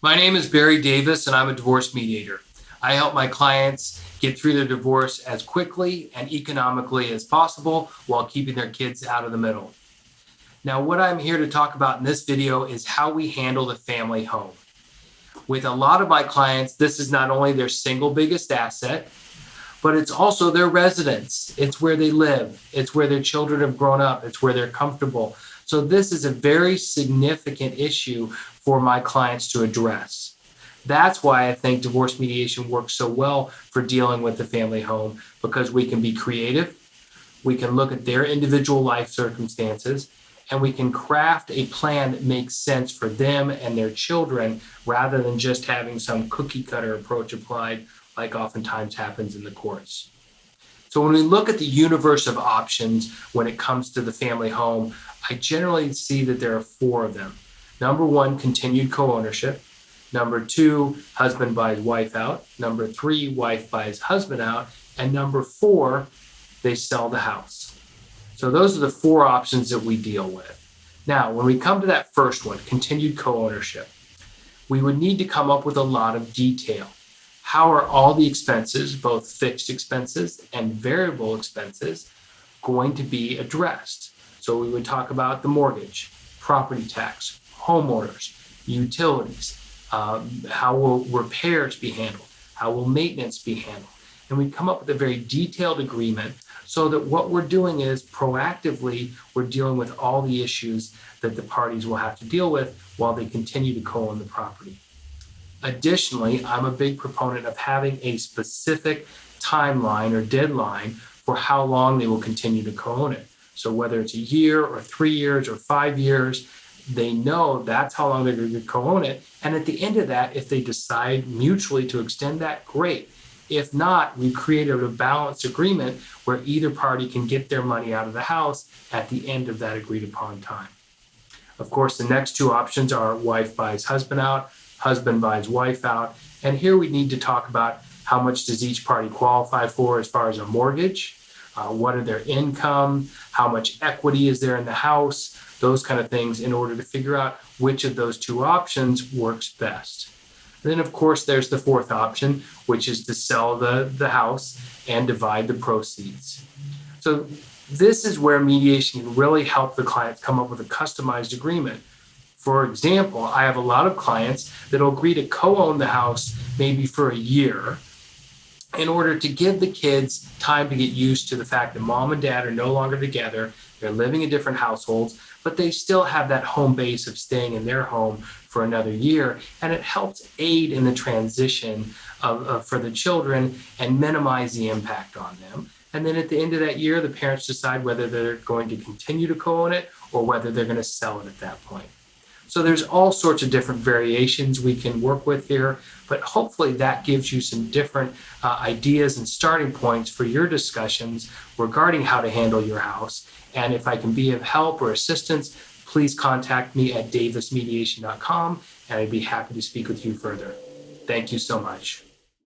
My name is Barry Davis, and I'm a divorce mediator. I help my clients get through their divorce as quickly and economically as possible while keeping their kids out of the middle. Now, what I'm here to talk about in this video is how we handle the family home. With a lot of my clients, this is not only their single biggest asset, but it's also their residence. It's where they live. It's where their children have grown up. It's where they're comfortable. So this is a very significant issue for my clients to address. That's why I think divorce mediation works so well for dealing with the family home, because we can be creative, we can look at their individual life circumstances, and we can craft a plan that makes sense for them and their children rather than just having some cookie cutter approach applied like oftentimes happens in the courts. So when we look at the universe of options when it comes to the family home, I generally see that there are four of them. Number one, continued co-ownership. Number two, husband buys wife out. Number three, wife buys husband out. And number four, they sell the house. So those are the four options that we deal with. Now, when we come to that first one, continued co-ownership, we would need to come up with a lot of detail. How are all the expenses, both fixed expenses and variable expenses, going to be addressed? So we would talk about the mortgage, property tax, homeowners, utilities, how will repairs be handled, how will maintenance be handled? And we come up with a very detailed agreement so that what we're doing is proactively, we're dealing with all the issues that the parties will have to deal with while they continue to co-own the property. Additionally, I'm a big proponent of having a specific timeline or deadline for how long they will continue to co-own it. So whether it's a year or 3 years or 5 years, they know that's how long they're going to co-own it. And at the end of that, if they decide mutually to extend that, great. If not, we've created a balanced agreement where either party can get their money out of the house at the end of that agreed upon time. Of course, the next two options are wife buys husband out, husband buys wife out. And here we need to talk about how much does each party qualify for as far as a mortgage, what are their income, how much equity is there in the house, those kind of things in order to figure out which of those two options works best. And then, of course, there's the fourth option, which is to sell the house and divide the proceeds. So this is where mediation can really help the client come up with a customized agreement. For example, I have a lot of clients that will agree to co-own the house maybe for a year in order to give the kids time to get used to the fact that mom and dad are no longer together, they're living in different households, but they still have that home base of staying in their home for another year. And it helps aid in the transition for the children and minimize the impact on them. And then at the end of that year, the parents decide whether they're going to continue to co-own it or whether they're going to sell it at that point. So there's all sorts of different variations we can work with here, but hopefully that gives you some different ideas and starting points for your discussions regarding how to handle your house. And if I can be of help or assistance, please contact me at davismediation.com, and I'd be happy to speak with you further. Thank you so much.